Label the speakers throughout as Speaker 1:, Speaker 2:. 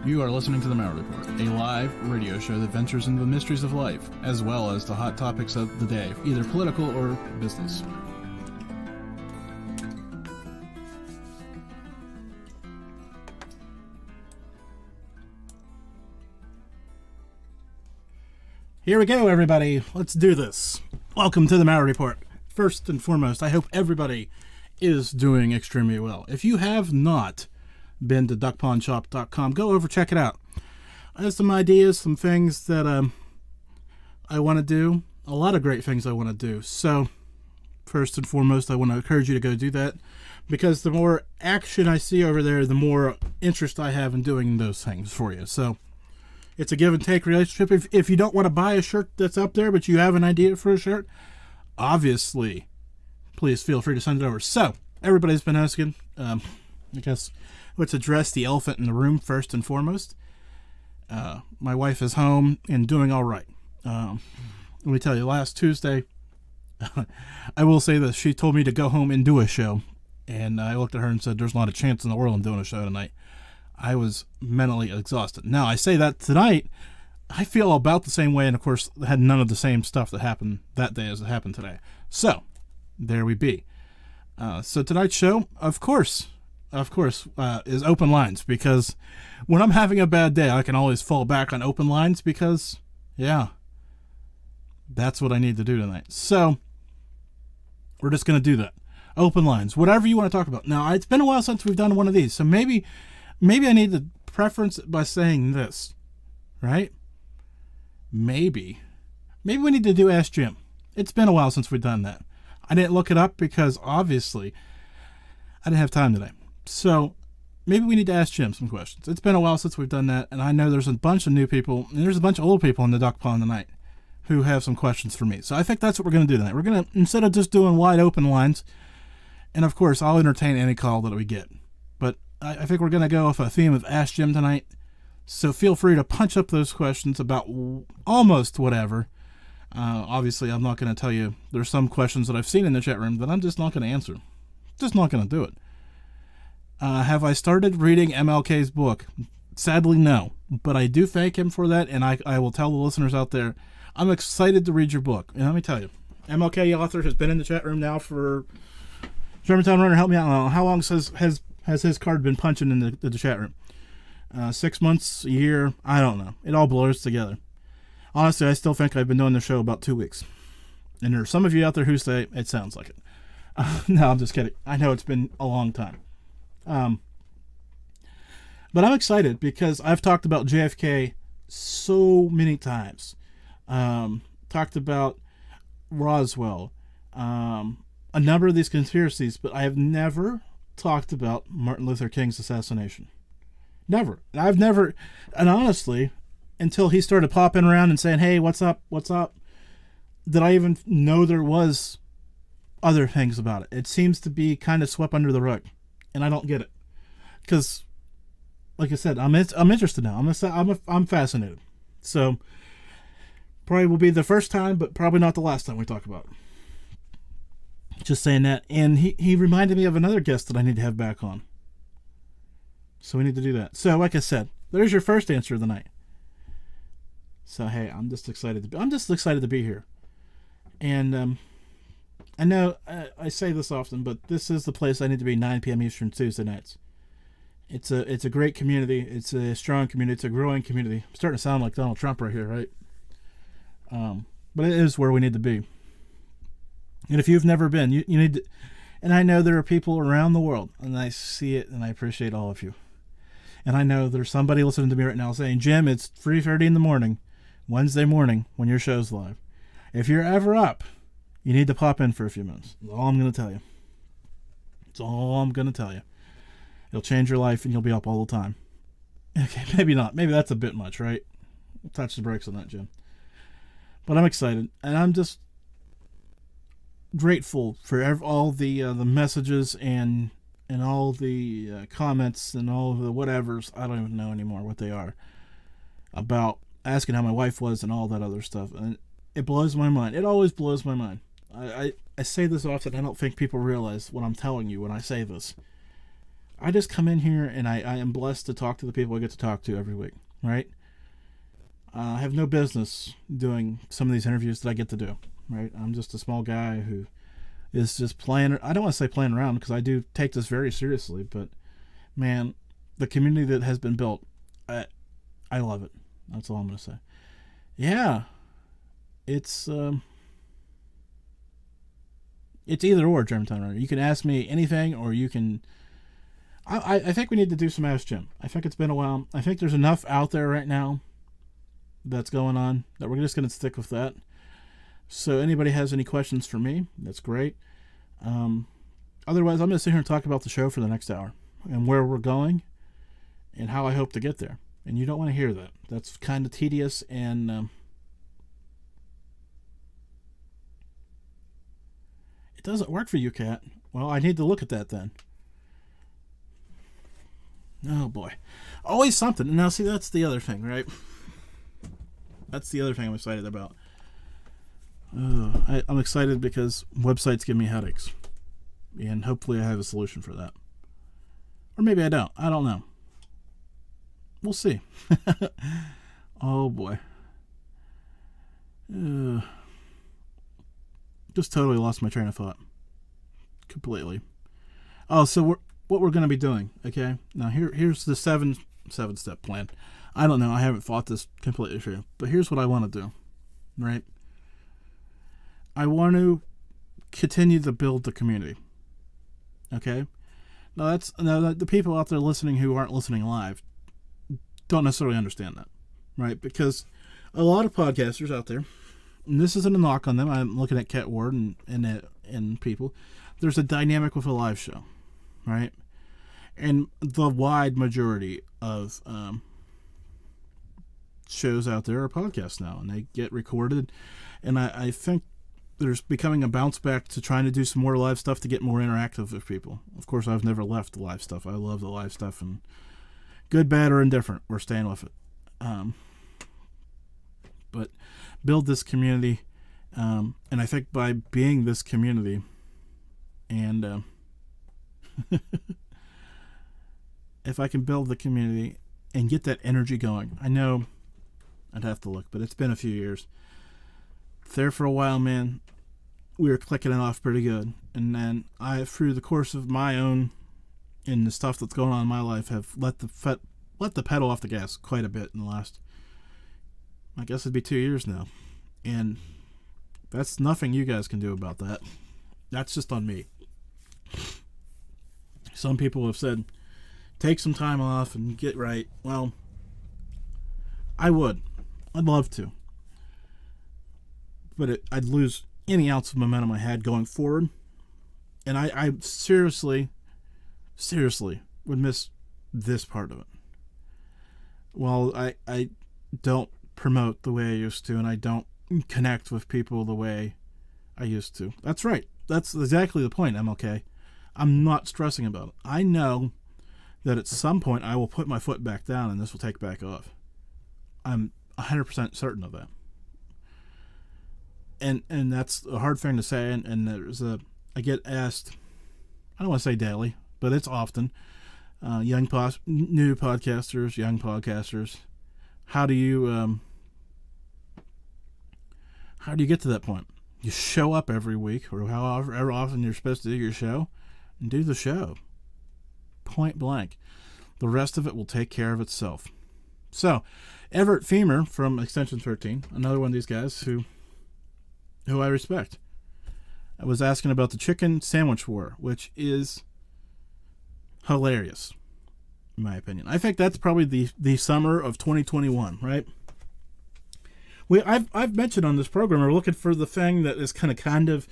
Speaker 1: You are listening to the Malliard Report, a live radio show that ventures into the mysteries of life, as well as the hot topics of the day, either political or business. Here we go, everybody. Let's do this. Welcome to the Malliard Report. First and foremost, I hope everybody is doing extremely well. If you have not been to duckpawnshop.com, go over, check it out. I have some ideas, some things that I want to do. A lot of great things I want to do. So, first and foremost, I want to encourage you to go do that, because the more action I see over there, the more interest I have in doing those things for you. So, it's a give and take relationship. If you don't want to buy a shirt that's up there, but you have an idea for a shirt, obviously, please feel free to send it over. So, everybody's been asking, I guess, let's address the elephant in the room first and foremost. My wife is home and doing all right. Let me tell you, last Tuesday, I will say this, she told me to go home and do a show. And I looked at her and said, there's not a chance in the world I'm doing a show tonight. I was mentally exhausted. Now, I say that tonight, I feel about the same way, and of course, had none of the same stuff that happened that day as it happened today. So, there we be. So tonight's show, of course, is open lines, because when I'm having a bad day, I can always fall back on open lines, because, yeah, that's what I need to do tonight. So, we're just going to do that. Open lines, whatever you want to talk about. Now, it's been a while since we've done one of these, so maybe I need to preference it by saying this, right? Maybe we need to do Ask Jim. It's been a while since we've done that. I didn't look it up because, obviously, I didn't have time today. So, maybe we need to ask Jim some questions. It's been a while since we've done that, and I know there's a bunch of new people, and there's a bunch of old people in the duck pond tonight who have some questions for me. So, I think that's what we're going to do tonight. We're going to, instead of just doing wide open lines, and of course, I'll entertain any call that we get. But I think we're going to go with a theme of Ask Jim tonight. So, feel free to punch up those questions about almost whatever. Obviously, I'm not going to tell you. There's some questions that I've seen in the chat room that I'm just not going to answer. Just not going to do it. Have I started reading MLK's book? Sadly, no. But I do thank him for that, and I will tell the listeners out there, I'm excited to read your book. And let me tell you, MLK author has been in the chat room now for... Germantown Runner, help me out. I don't know. How long has his card been punching in the chat room? 6 months, a year? I don't know. It all blurs together. Honestly, I still think I've been doing the show about 2 weeks. And there are some of you out there who say, it sounds like it. No, I'm just kidding. I know it's been a long time. But I'm excited because I've talked about JFK so many times. Talked about Roswell. A number of these conspiracies, but I have never talked about Martin Luther King's assassination. Never. And honestly, until he started popping around and saying, hey, what's up, did I even know there was other things about it. It seems to be kind of swept under the rug, and I don't get it. Because, like I said, I'm interested now. I'm fascinated. So, probably will be the first time, but probably not the last time we talk about it. Just saying that. And he reminded me of another guest that I need to have back on. So we need to do that. So, like I said, there's your first answer of the night. So, hey, I'm just excited to be here. And I know I say this often, but this is the place I need to be, 9 p.m. Eastern, Tuesday nights. It's a great community. It's a strong community. It's a growing community. I'm starting to sound like Donald Trump right here, right? But it is where we need to be. And if you've never been, you need to, and I know there are people around the world, and I see it, and I appreciate all of you. And I know there's somebody listening to me right now saying, Jim, it's 3:30 in the morning, Wednesday morning, when your show's live. If you're ever up, you need to pop in for a few minutes. That's all I'm going to tell you. That's all I'm going to tell you. It'll change your life, and you'll be up all the time. Okay, maybe not. Maybe that's a bit much, right? Touch the brakes on that, Jim. But I'm excited, and I'm just grateful for all the messages and all the comments and all the whatevers. I don't even know anymore what they are, about asking how my wife was and all that other stuff. And it blows my mind. It always blows my mind. I say this often. I don't think people realize what I'm telling you when I say this. I just come in here and I am blessed to talk to the people I get to talk to every week, right? I have no business doing some of these interviews that I get to do, right? I'm just a small guy who is just playing. I don't want to say playing around because I do take this very seriously, but man, the community that has been built, I love it. That's all I'm going to say. Yeah, it's either or, Germantown Runner. You can ask me anything, or you can. I think we need to do some Ask Jim. I think it's been a while. I think there's enough out there right now that's going on that we're just going to stick with that. So anybody has any questions for me, that's great. Otherwise, I'm going to sit here and talk about the show for the next hour and where we're going and how I hope to get there. And you don't want to hear that. That's kind of tedious and it doesn't work for you, Kat. Well, I need to look at that then. Oh boy. Always something. Now see, that's the other thing, right? That's the other thing I'm excited about. I'm excited because websites give me headaches. And hopefully I have a solution for that. Or maybe I don't. I don't know. We'll see. Oh boy. Just totally lost my train of thought. Completely. Oh, so what we're going to be doing, okay? Now here's the seven-step plan. I don't know. I haven't thought this completely through. But here's what I want to do, right? I want to continue to build the community. Okay? Now the people out there listening who aren't listening live don't necessarily understand that, right? Because a lot of podcasters out there, and this isn't a knock on them. I'm looking at Cat Ward and people. There's a dynamic with a live show, right? And the wide majority of shows out there are podcasts now, and they get recorded. And I think there's becoming a bounce back to trying to do some more live stuff to get more interactive with people. Of course, I've never left the live stuff. I love the live stuff, and good, bad, or indifferent, we're staying with it. But build this community, and I think by being this community, and if I can build the community and get that energy going, I know I'd have to look, but it's been a few years. There for a while, man, we were clicking it off pretty good, and then I, through the course of my own and the stuff that's going on in my life, have let the pedal off the gas quite a bit in the last, I guess it'd be 2 years now, and that's nothing you guys can do about that. That's just on me. Some people have said, take some time off and get right. Well, I'd love to, but I'd lose any ounce of momentum I had going forward, and I seriously would miss this part of it. Well, I don't promote the way I used to, and I don't connect with people the way I used to. That's right. That's exactly the point, MLK. I'm not stressing about it. I know that at some point I will put my foot back down and this will take back off. I'm 100% certain of that. And that's a hard thing to say, and I get asked, I don't want to say daily, but it's often, new podcasters, how do you get to that point? You show up every week, or however often you're supposed to do your show, and do the show. Point blank. The rest of it will take care of itself. So, Everett Femer from Extension 13, another one of these guys who I respect, I was asking about the chicken sandwich war, which is hilarious, in my opinion. I think that's probably the summer of 2021, right? I've mentioned on this program, we're looking for the thing that is kind of,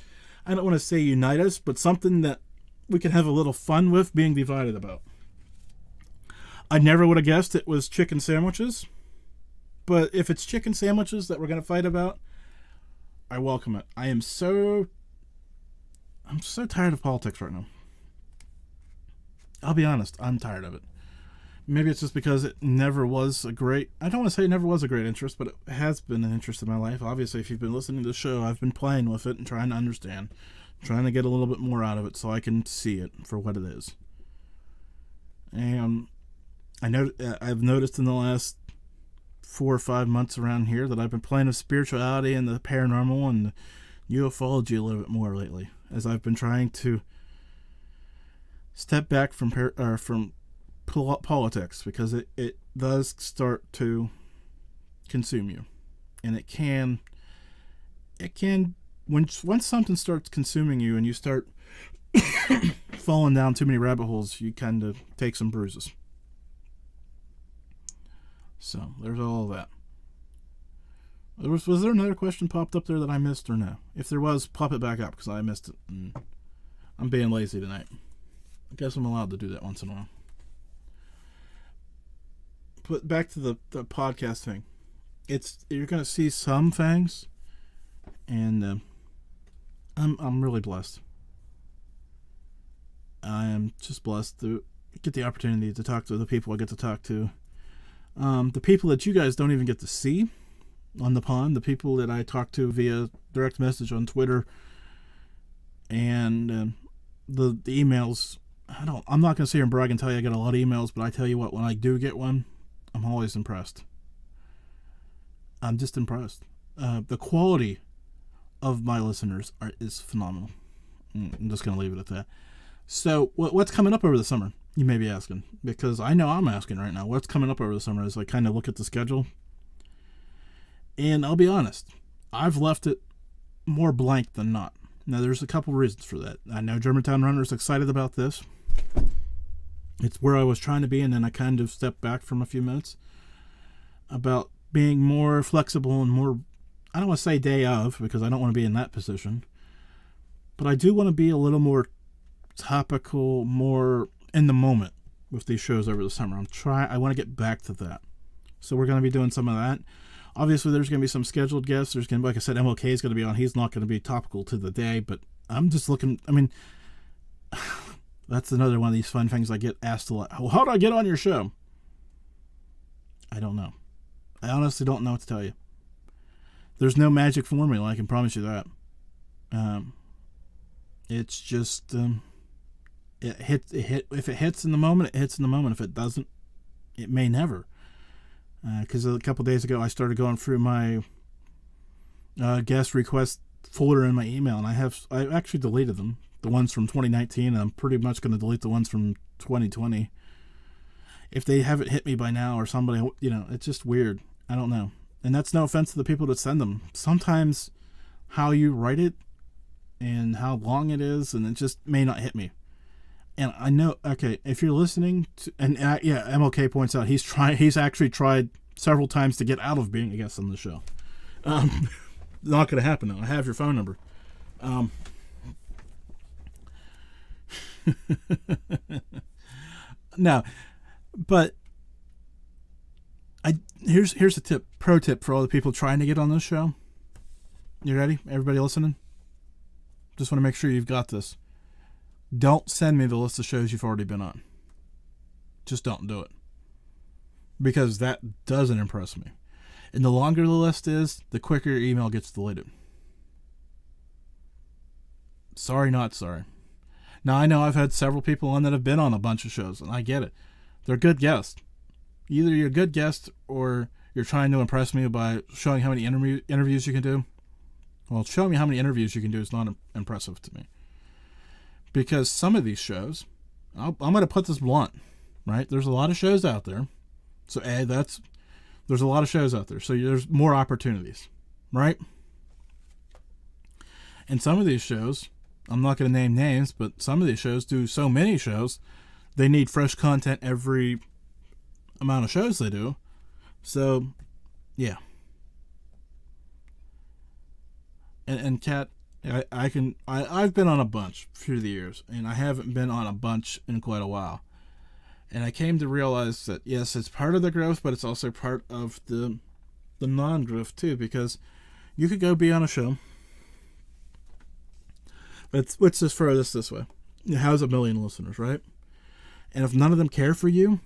Speaker 1: I don't want to say unite us, but something that we can have a little fun with being divided about. I never would have guessed it was chicken sandwiches, but if it's chicken sandwiches that we're going to fight about, I welcome it. I'm so tired of politics right now. I'll be honest, I'm tired of it. Maybe it's just because it never was I don't want to say it never was a great interest, but it has been an interest in my life. Obviously, if you've been listening to the show, I've been playing with it and trying to understand, trying to get a little bit more out of it so I can see it for what it is. And I've noticed in the last 4 or 5 months around here that I've been playing with spirituality and the paranormal and the ufology a little bit more lately, as I've been trying to step back from politics, because it does start to consume you, and it can once something starts consuming you and you start falling down too many rabbit holes, you kind of take some bruises. So there's all of that. Was there another question popped up there that I missed or no? If there was, pop it back up, because I missed it. And I'm being lazy tonight. I guess I'm allowed to do that once in a while. But back to the podcast thing. You're going to see some things, and I'm really blessed. I am just blessed to get the opportunity to talk to the people I get to talk to. The people that you guys don't even get to see on the pond, the people that I talk to via direct message on Twitter, and the emails. I'm not going to sit here and brag and tell you I get a lot of emails, but I tell you what, when I do get one, I'm always impressed. I'm just impressed. The quality of my listeners is phenomenal. I'm just going to leave it at that. So what's coming up over the summer? You may be asking, because I know I'm asking right now. What's coming up over the summer as I kind of look at the schedule? And I'll be honest, I've left it more blank than not. Now, there's a couple reasons for that. I know Germantown Runner's excited about this. It's where I was trying to be, and then I kind of stepped back from a few minutes about being more flexible and more, I don't want to say day of, because I don't want to be in that position, but I do want to be a little more topical, more in the moment with these shows over the summer. I want to get back to that. So we're going to be doing some of that. Obviously, there's going to be some scheduled guests. There's going to be, like I said, MLK is going to be on. He's not going to be topical to the day, but I'm just looking, that's another one of these fun things I get asked a lot. How do I get on your show? I don't know. I honestly don't know what to tell you. There's no magic formula, I can promise you that. It's just, if it hits in the moment, it hits in the moment. If it doesn't, it may never. Because a couple days ago, I started going through my guest request folder in my email, and I actually deleted them, the ones from 2019, and I'm pretty much going to delete the ones from 2020. If they haven't hit me by now, or somebody, it's just weird. I don't know. And that's no offense to the people that send them. Sometimes how you write it and how long it is, and it just may not hit me. And I know, okay, if you're listening to, and MLK points out he's actually tried several times to get out of being a guest on the show. Not going to happen though. I have your phone number. No, but here's a pro tip for all the people trying to get on this show. You ready? Everybody listening? Just want to make sure you've got this. Don't send me the list of shows you've already been on. Just don't do it. Because that doesn't impress me. And the longer the list is, the quicker your email gets deleted. Sorry, not sorry. Now, I know I've had several people on that have been on a bunch of shows, and I get it. They're good guests. Either you're a good guest, or you're trying to impress me by showing how many interviews you can do. Well, showing me how many interviews you can do is not impressive to me. Because some of these shows, I'm going to put this blunt, right? There's a lot of shows out there. So, there's a lot of shows out there. So there's more opportunities, right? And some of these shows, I'm not going to name names, but some of these shows do so many shows, they need fresh content every amount of shows they do. So, yeah. And Kat, I've been on a bunch through the years, and I haven't been on a bunch in quite a while. And I came to realize that, yes, it's part of the growth, but it's also part of the non-growth too, because you could go be on a show. Let's just throw this way. It has 1 million listeners, right? And if none of them care for you,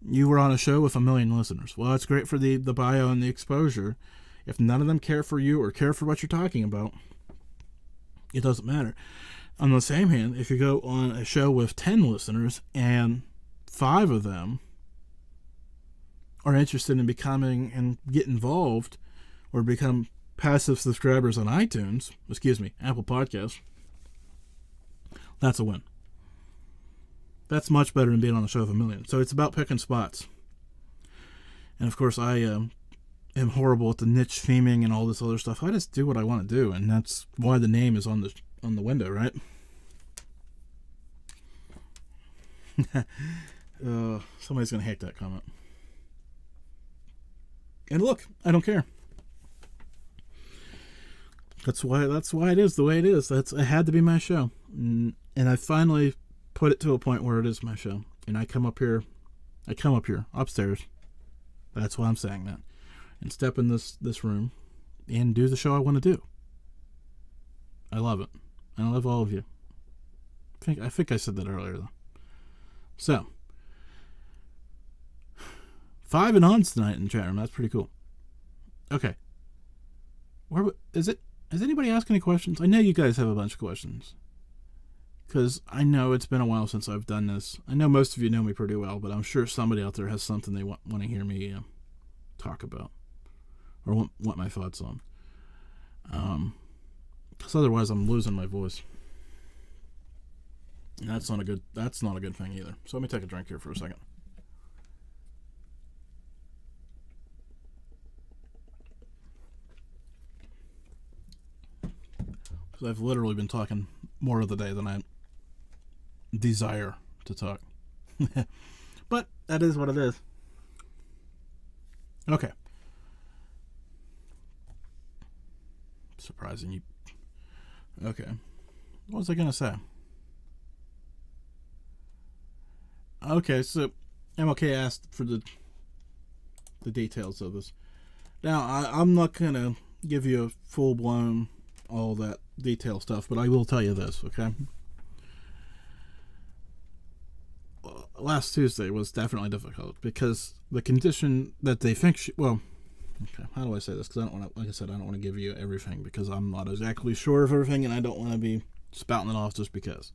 Speaker 1: you were on a show with 1 million listeners. Well, it's great for the bio and the exposure. If none of them care for you or care for what you're talking about, it doesn't matter. On the same hand, if you go on a show with 10 listeners and 5 of them are interested in becoming and get involved or become passive subscribers on Apple Podcasts, that's a win. That's much better than being on the show of a million. So it's about picking spots. And of course, I am horrible at the niche theming and all this other stuff. I just do what I want to do, and that's why the name is on the window, right? Somebody's gonna hate that comment. And look, I don't care. That's why it is the way it is. It had to be my show, and I finally put it to a point where it is my show. And I come up here upstairs. That's why I'm saying that. And step in this room and do the show I want to do. I love it. And I love all of you. I think I said that earlier, though. So, 5 and ons tonight in the chat room. That's pretty cool. Okay. Has anybody asked any questions? I know you guys have a bunch of questions. Because I know it's been a while since I've done this. I know most of you know me pretty well, but I'm sure somebody out there has something they want to hear me talk about. Or want my thoughts on. Because otherwise I'm losing my voice. And that's not a good thing either. So let me take a drink here for a second. Because I've literally been talking more of the day than I desire to talk. But that is what it is. Okay. Surprising you. Okay. What was I going to say? Okay, so MLK asked for the details of this. Now, I'm not going to give you a full-blown all that detail stuff, but I will tell you this, okay? Last Tuesday was definitely difficult because the condition that they think okay, how do I say this? Because I don't want to, like I said, I don't want to give you everything because I'm not exactly sure of everything and I don't want to be spouting it off just because.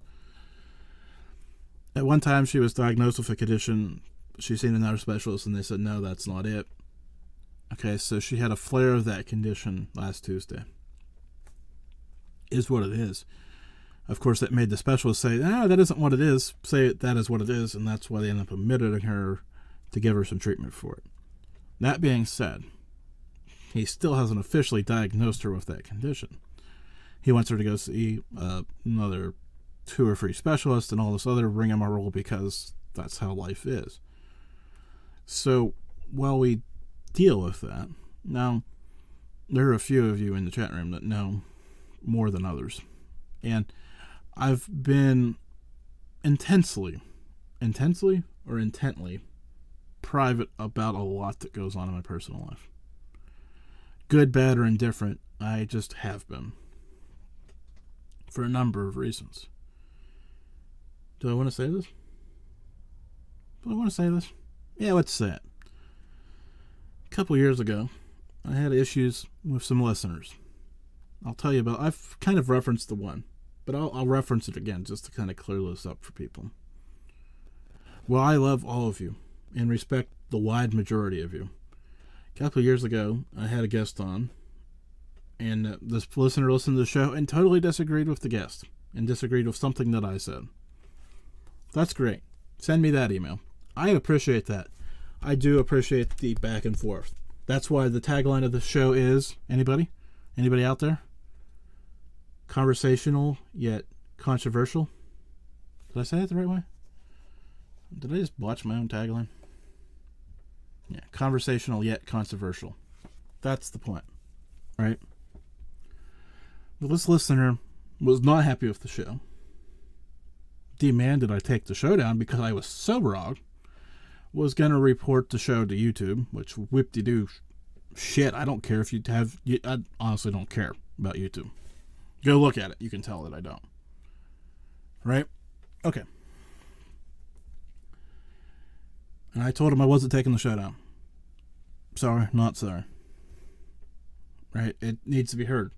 Speaker 1: At one time, she was diagnosed with a condition. She's seen another specialist and they said, no, that's not it. Okay, so she had a flare of that condition last Tuesday. Is what it is. Of course, that made the specialist say, that isn't what it is. Say that is what it is, and that's why they ended up admitting her to give her some treatment for it. That being said, he still hasn't officially diagnosed her with that condition. He wants her to go see another 2 or 3 specialists and all this other rigmarole because that's how life is. So, while we deal with that, now, there are a few of you in the chat room that know more than others. And I've been intently private about a lot that goes on in my personal life. Good, bad, or indifferent, I just have been. For a number of reasons. Do I want to say this? Yeah, let's say it. A couple years ago, I had issues with some listeners. I'll tell you about, I've kind of referenced the one, but I'll reference it again just to kind of clear this up for people. Well, I love all of you and respect the wide majority of you. A couple of years ago, I had a guest on, and this listener listened to the show and totally disagreed with the guest and disagreed with something that I said. That's great. Send me that email. I appreciate that. I do appreciate the back and forth. That's why the tagline of the show is, anybody out there? Conversational yet controversial. Did I say it the right way? Did I just botch my own tagline? Yeah, conversational yet controversial. That's the point, right? Well, this listener was not happy with the show. Demanded I take the show down because I was so wrong. Was going to report the show to YouTube, which whip-de-doo shit. I don't care if you have... I honestly don't care about YouTube. Go look at it. You can tell that I don't. Right? Okay. And I told him I wasn't taking the show down. Sorry, not sorry. Right? It needs to be heard.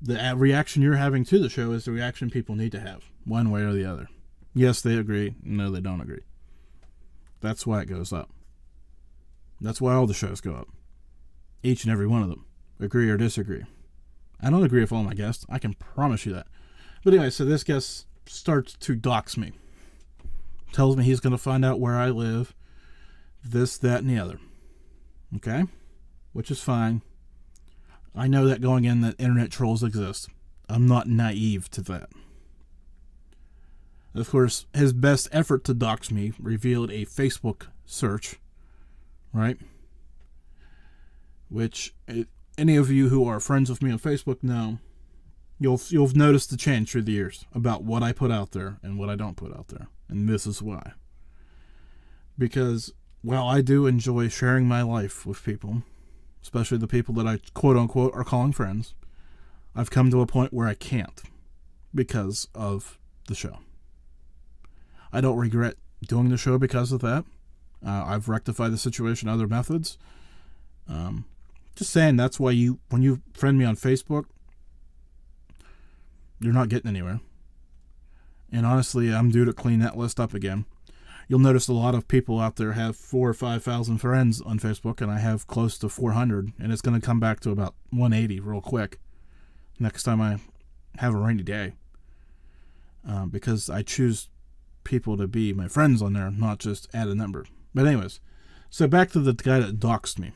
Speaker 1: The reaction you're having to the show is the reaction people need to have, one way or the other. Yes, they agree. No, they don't agree. That's why it goes up. That's why all the shows go up. Each and every one of them. Agree or disagree. I don't agree with all my guests. I can promise you that. But anyway, so this guest starts to dox me. Tells me he's going to find out where I live. This, that, and the other. Okay? Which is fine. I know that going in that internet trolls exist. I'm not naive to that. Of course, his best effort to dox me revealed a Facebook search, right? Which, any of you who are friends with me on Facebook know, you'll notice the change through the years about what I put out there and what I don't put out there. And this is why. Because while I do enjoy sharing my life with people, especially the people that I quote-unquote are calling friends, I've come to a point where I can't because of the show. I don't regret doing the show because of that. I've rectified the situation other methods. Just saying, that's why when you friend me on Facebook, you're not getting anywhere. And honestly, I'm due to clean that list up again. You'll notice a lot of people out there have 4,000 or 5,000 friends on Facebook, and I have close to 400, and it's going to come back to about 180 real quick next time I have a rainy day. Because I choose people to be my friends on there, not just add a number. But anyways, so back to the guy that doxed me.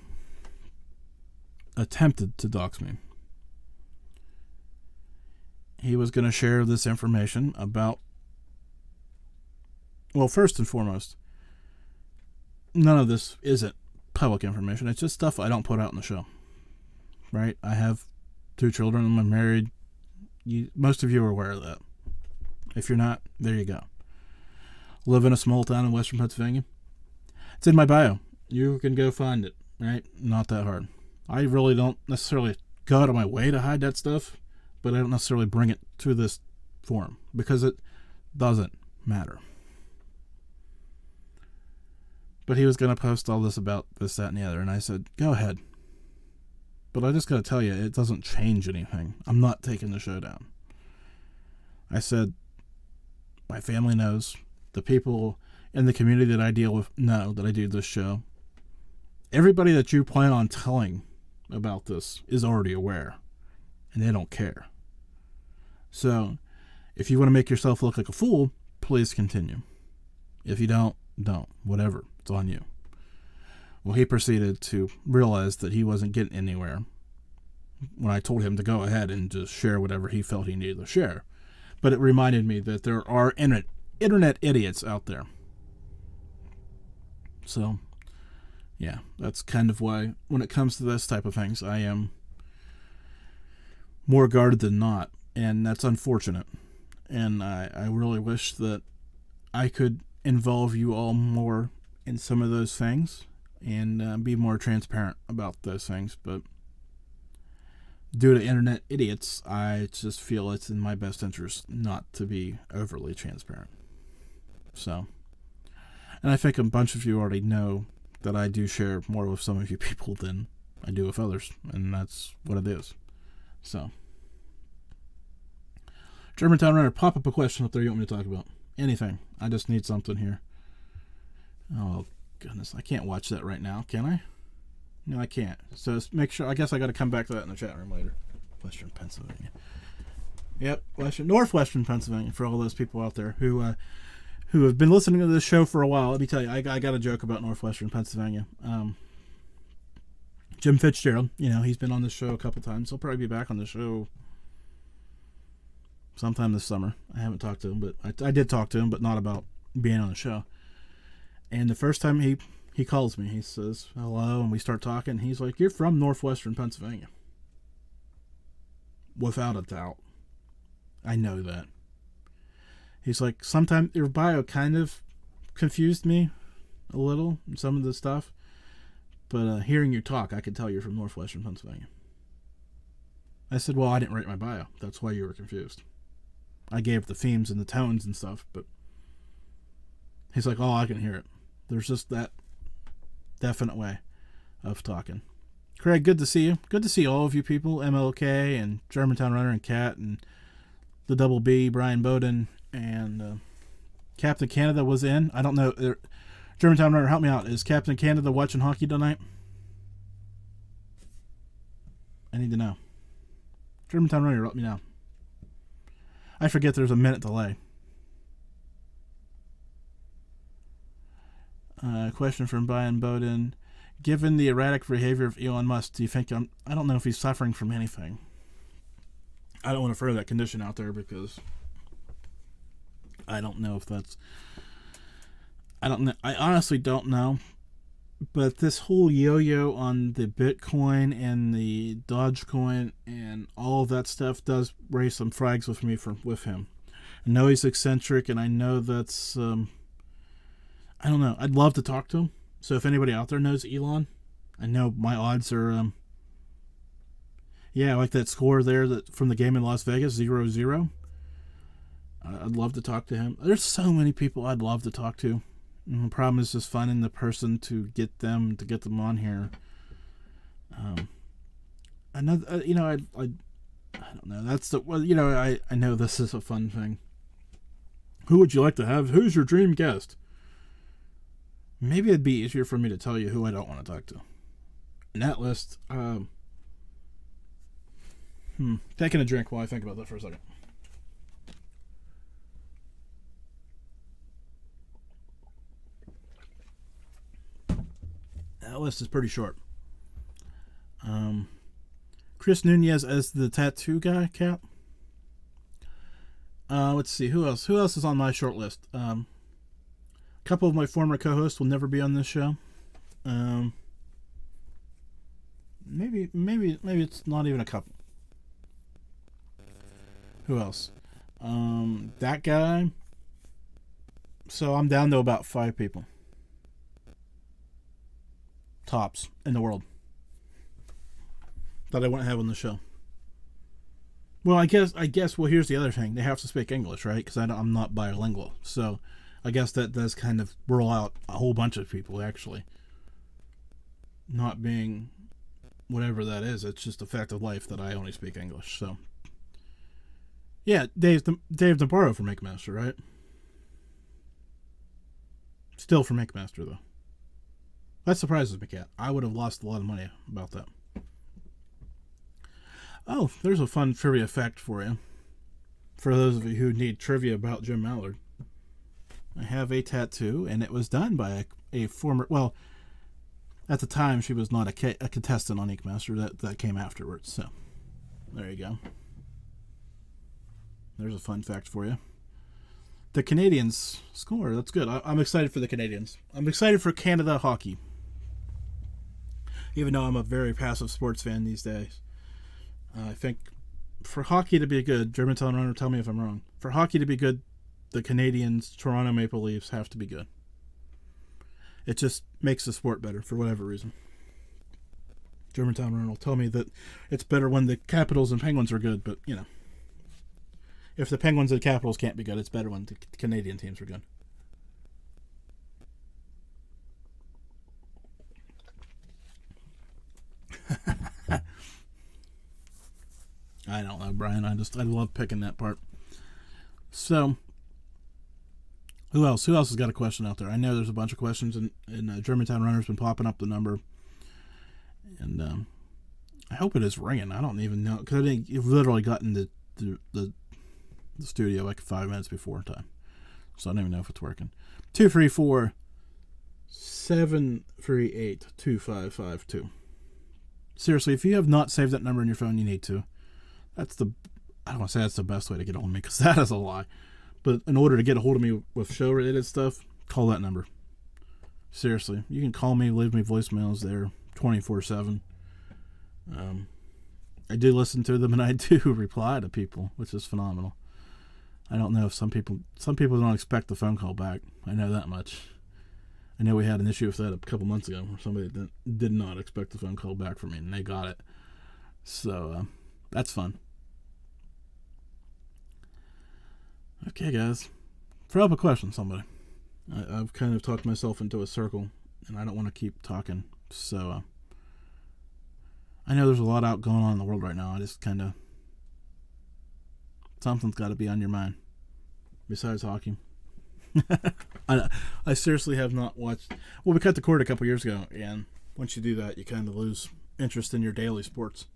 Speaker 1: Attempted to dox me. He was going to share this information about, well, first and foremost, none of this isn't public information. It's just stuff I don't put out in the show. Right? I have 2 children. I'm married. Most of you are aware of that. If you're not, there you go. Live in a small town in western Pennsylvania. It's in my bio. You can go find it. Right? Not that hard. I really don't necessarily go out of my way to hide that stuff, but I don't necessarily bring it to this forum because it doesn't matter. But he was going to post all this about this, that, and the other, and I said, go ahead. But I just got to tell you, it doesn't change anything. I'm not taking the show down. I said, my family knows. The people in the community that I deal with know that I do this show. Everybody that you plan on telling about this is already aware, and they don't care. So, if you want to make yourself look like a fool, please continue. If you don't. Whatever. It's on you. Well, he proceeded to realize that he wasn't getting anywhere when I told him to go ahead and just share whatever he felt he needed to share. But it reminded me that there are internet idiots out there. So, yeah, that's kind of why when it comes to this type of things, I am more guarded than not. And that's unfortunate. And I really wish that I could involve you all more in some of those things and be more transparent about those things. But due to internet idiots, I just feel it's in my best interest not to be overly transparent. So, and I think a bunch of you already know that I do share more with some of you people than I do with others, and that's what it is. So, Germantown Runner, pop up a question up there you want me to talk about. Anything. I just need something here. Oh, goodness. I can't watch that right now, can I? No, I can't. So make sure. I guess I got to come back to that in the chat room later. Western Pennsylvania. Yep, Northwestern Pennsylvania, for all those people out there who have been listening to this show for a while. Let me tell you, I got a joke about Northwestern Pennsylvania. Jim Fitzgerald, he's been on this show a couple times. He'll probably be back on the show sometime this summer. I haven't talked to him, but I did talk to him, but not about being on the show. And the first time he calls me, he says hello, and we start talking. He's like, "You're from Northwestern Pennsylvania." Without a doubt. I know that. He's like, sometimes your bio kind of confused me a little, some of the stuff. But hearing you talk, I could tell you're from Northwestern Pennsylvania. I said, well, I didn't write my bio. That's why you were confused. I gave the themes and the tones and stuff, but he's like, oh, I can hear it. There's just that definite way of talking. Craig, good to see you. Good to see all of you people, MLK and Germantown Runner and Kat and the Double B, Brian Bowden, and Captain Canada was in. I don't know. Germantown Runner, help me out. Is Captain Canada watching hockey tonight? I need to know. Germantown Runner, let me know. I forget there's a minute delay. Question from Brian Bowden. Given the erratic behavior of Elon Musk, do you think I don't know if he's suffering from anything. I don't want to throw that condition out there because I don't know if that's... I don't know. I honestly don't know. But this whole yo-yo on the Bitcoin and the Dogecoin and all of that stuff does raise some flags with me with him. I know he's eccentric, and I know that's... I don't know. I'd love to talk to him. So if anybody out there knows Elon, I know my odds are... yeah, like that score there from the game in Las Vegas, 0-0. I'd love to talk to him. There's so many people I'd love to talk to. And the problem is just finding the person to get them on here. Another, I don't know. That's the I know this is a fun thing. Who would you like to have? Who's your dream guest? Maybe it'd be easier for me to tell you who I don't want to talk to. In that list, taking a drink while I think about that for a second. That list is pretty short. Chris Nunez as the tattoo guy, Cap. Let's see, who else? Who else is on my short list? A couple of my former co-hosts will never be on this show. Maybe it's not even a couple. Who else? That guy. So I'm down to about 5 people. Tops in the world that I wouldn't have on the show. Well, I guess. Well, here's the other thing: they have to speak English, right? Because I'm not bilingual, so I guess that does kind of rule out a whole bunch of people actually not being whatever that is. It's just a fact of life that I only speak English. So, yeah, Dave Navarro for MakeMaster, right? Still for MakeMaster though. That surprises me, Kat. I would have lost a lot of money about that. Oh, there's a fun trivia fact for you. For those of you who need trivia about Jim Malliard. I have a tattoo, and it was done by a former... Well, at the time, she was not a contestant on Ink Master. That came afterwards, so... There you go. There's a fun fact for you. The Canadians score. That's good. I'm excited for the Canadians. I'm excited for Canada hockey. Even though I'm a very passive sports fan these days. I think for hockey to be good, Germantown Runner, tell me if I'm wrong. For hockey to be good, the Canadians, Toronto Maple Leafs have to be good. It just makes the sport better for whatever reason. Germantown Runner will tell me that it's better when the Capitals and Penguins are good, but, you know. If the Penguins and Capitals can't be good, it's better when the Canadian teams are good. I don't know, Brian. I love picking that part. So, who else? Who else has got a question out there? I know there's a bunch of questions, and Germantown Runner's been popping up the number, and I hope it is ringing. I don't even know because I think you've literally gotten the studio like 5 minutes before time, so I don't even know if it's working. 234-738-2552. Seriously, if you have not saved that number in your phone, you need to. I don't want to say that's the best way to get a hold of me because that is a lie. But in order to get a hold of me with show-related stuff, call that number. Seriously, you can call me, leave me voicemails there 24/7. I do listen to them and I do reply to people, which is phenomenal. I don't know if some people don't expect the phone call back. I know that much. I know we had an issue with that a couple months ago where somebody did not expect the phone call back from me and they got it. So, that's fun. Okay, guys. Throw up a question, somebody. I've kind of talked myself into a circle, and I don't want to keep talking. So, I know there's a lot out going on in the world right now. I just kind of... Something's got to be on your mind. Besides hockey. I seriously have not watched. Well, we cut the cord a couple years ago, and once you do that, you kind of lose interest in your daily sports.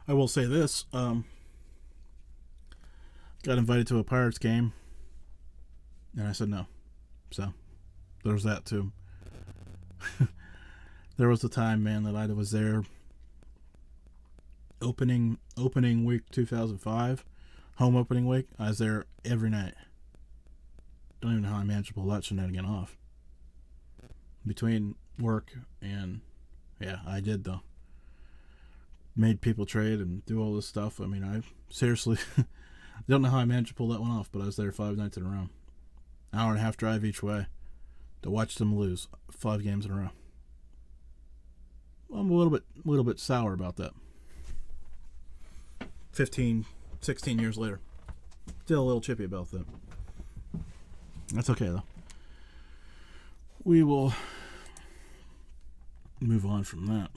Speaker 1: I will say this: got invited to a Pirates game, and I said no. So there's that too. There was a time, man, that I was there. Opening week 2005, home opening week. I was there every night. Don't even know how I managed to pull that shenanigan off. Between work and yeah, I did though. Made people trade and do all this stuff. I mean, I seriously don't know how I managed to pull that one off, but I was there 5 nights in a row. Hour and a half drive each way to watch them lose 5 games in a row. I'm a little bit sour about that. 15, 16 years later. Still a little chippy about that. That's okay, though. We will move on from that.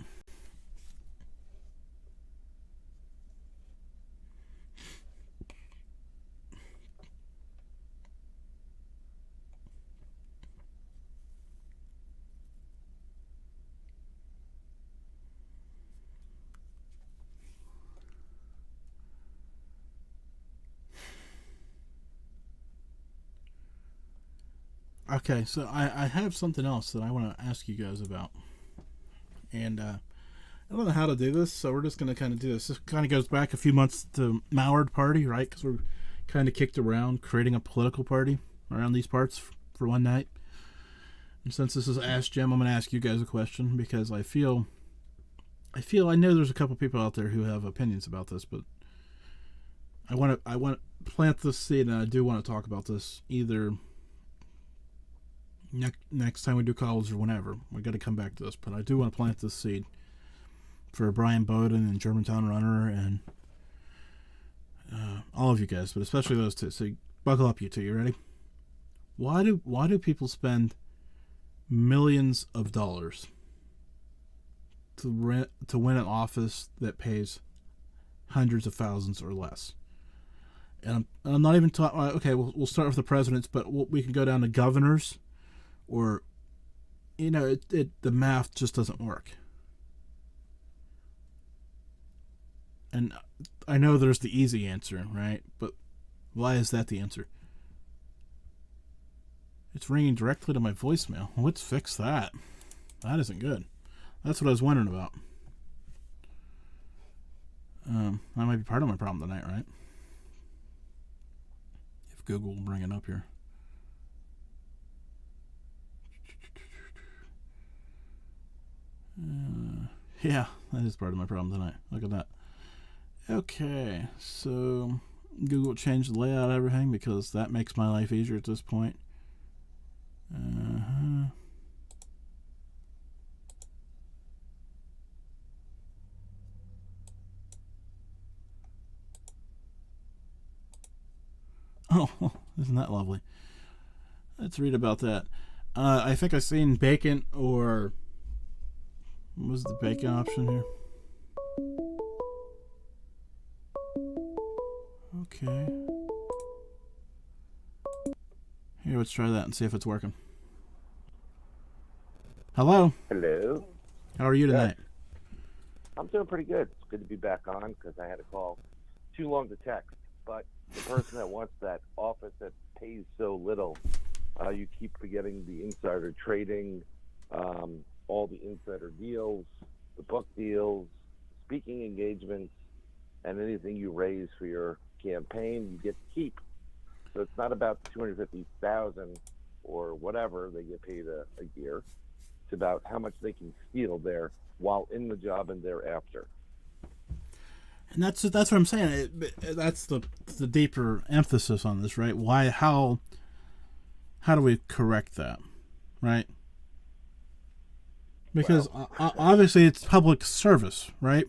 Speaker 1: Okay, so I have something else that I want to ask you guys about. And I don't know how to do this, so we're just going to kind of do this. This kind of goes back a few months to Malliard Party, right? Because we're kind of kicked around creating a political party around these parts for one night. And since this is Ask Jim, I'm going to ask you guys a question because I know there's a couple people out there who have opinions about this, but I want to plant this seed, and I do want to talk about this either next time we do calls or whenever. We got to come back to this, but I do want to plant this seed for Brian Bowden and Germantown Runner and all of you guys, but especially those two. So buckle up, you two. You ready? Why do people spend millions of dollars to win an office that pays hundreds of thousands or less? And I'm not even talking. Okay, we'll start with the presidents, but we can go down to governors. Or, the math just doesn't work. And I know there's the easy answer, right? But why is that the answer? It's ringing directly to my voicemail. Well, let's fix that. That isn't good. That's what I was wondering about. That might be part of my problem tonight, right? If Google will bring it up here. Yeah, that is part of my problem tonight. Look at that. Okay, so Google changed the layout of everything because that makes my life easier at this point. Oh, isn't that lovely? Let's read about that. I think I've seen bacon or... What was the bacon option here? Okay. Here, let's try that and see if it's working. Hello.
Speaker 2: Hello.
Speaker 1: How are you tonight?
Speaker 2: I'm doing pretty good. It's good to be back on because I had a call too long to text. But the person that wants that office that pays so little, you keep forgetting the insider trading, all the insider deals, the book deals, speaking engagements, and anything you raise for your campaign, you get to keep. So it's not about $250,000 or whatever they get paid a year. It's about how much they can steal there while in the job and thereafter.
Speaker 1: And that's what I'm saying. That's the deeper emphasis on this, right? Why? How do we correct that, right? Because obviously it's public service, right?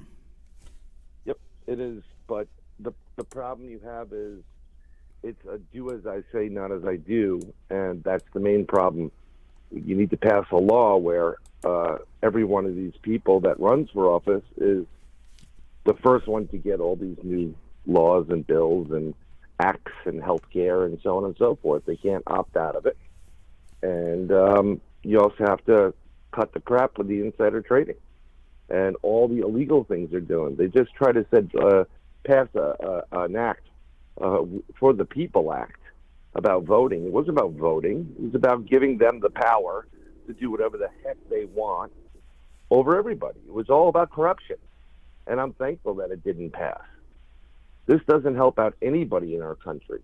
Speaker 2: Yep, it is. But the problem you have is it's a do as I say, not as I do, and that's the main problem. You need to pass a law where every one of these people that runs for office is the first one to get all these new laws and bills and acts and healthcare and so on and so forth. They can't opt out of it. And you also have to cut the crap with the insider trading and all the illegal things they're doing. They just tried to pass an act, for the People Act, about voting. It wasn't about voting. It was about giving them the power to do whatever the heck they want over everybody. It was all about corruption. And I'm thankful that it didn't pass. This doesn't help out anybody in our country.